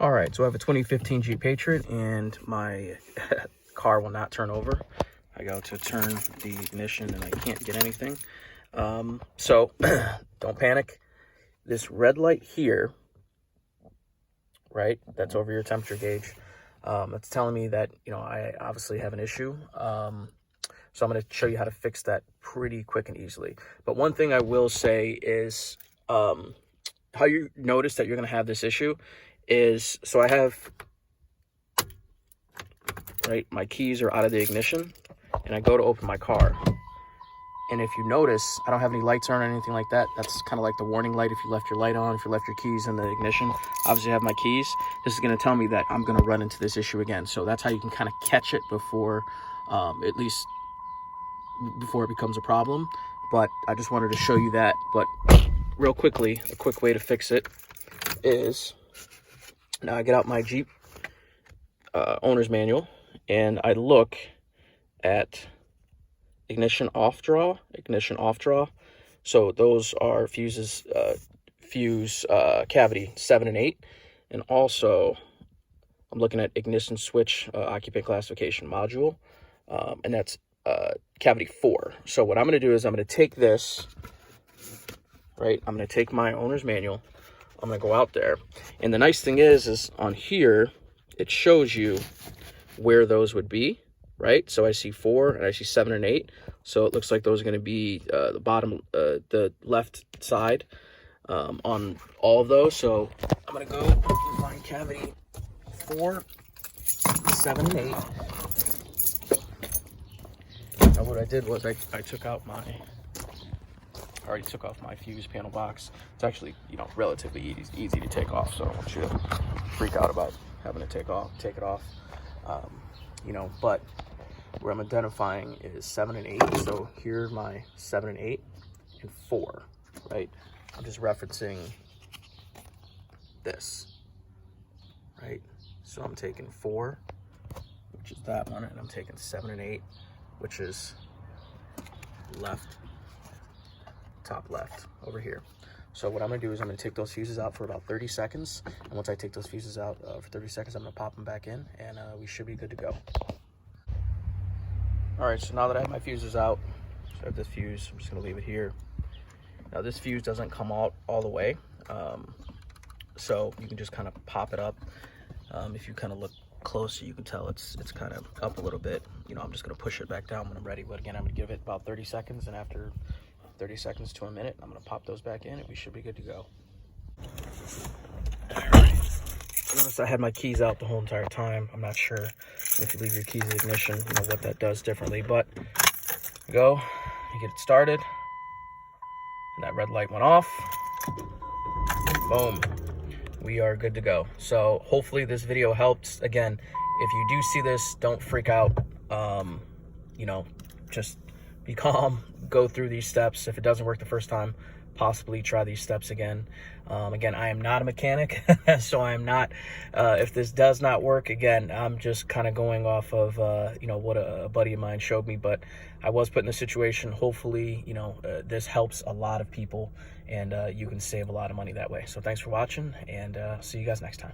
All right, so I have a 2015 Jeep Patriot and my car will not turn over. I go to turn the ignition and I can't get anything. So don't panic. This red light here, right, that's over your temperature gauge. It's telling me that, I obviously have an issue. So I'm going to show you how to fix that pretty quick and easily. But one thing I will say is how you notice that you're going to have this issue is, so I have, right, my keys are out of the ignition and I go to open my car. And if you notice, I don't have any lights on or anything like that. That's kind of like the warning light if you left your light on, if you left your keys in the ignition. Obviously I have my keys. This is going to tell me that I'm going to run into this issue again. So that's how you can kind of catch it before, at least before it becomes a problem. But I just wanted to show you that. But real quickly, a quick way to fix it is, now I get out my Jeep owner's manual and I look at ignition off draw. So those are fuses, fuse cavity 7 and 8. And also I'm looking at ignition switch occupant classification module, and that's cavity 4. So what I'm going to do is I'm going to take this, right? I'm going to take my owner's manual. I'm going to go out there. And the nice thing is on here, it shows you where those would be, right? So I see 4 and I see 7 and 8. So it looks like those are going to be the bottom, the left side on all of those. So I'm going to go and find cavity 4, 7, and 8. Now what I did was I took out I already took off my fuse panel box. It's actually, relatively easy to take off. So I don't want you to freak out about having to take it off. But where I'm identifying is 7 and 8. So here's my 7 and 8 and 4, right? I'm just referencing this, right? So I'm taking 4, which is that one, and I'm taking 7 and 8, which is left, top left over here. So what I'm gonna do is I'm gonna take those fuses out for about 30 seconds. And once I take those fuses out for 30 seconds, I'm gonna pop them back in and we should be good to go. All right, so now that I have my fuses out, so I have this fuse, I'm just gonna leave it here. Now this fuse doesn't come out all the way. So you can just kind of pop it up. If you kind of look closer, you can tell it's kind of up a little bit. I'm just gonna push it back down when I'm ready. But again, I'm gonna give it about 30 seconds, and after 30 seconds to a minute, I'm gonna pop those back in and we should be good to go. All right. Notice I had my keys out the whole entire time. I'm not sure if you leave your keys in ignition, what that does differently, but go, you get it started, and that red light went off. Boom. We are good to go. So hopefully this video helped. Again, if you do see this, don't freak out. Just be calm, go through these steps. If it doesn't work the first time, possibly try these steps again. Again, I am not a mechanic, so I'm not, if this does not work, again, I'm just kind of going off of, what a buddy of mine showed me, but I was put in a situation. Hopefully, this helps a lot of people and you can save a lot of money that way. So thanks for watching, and see you guys next time.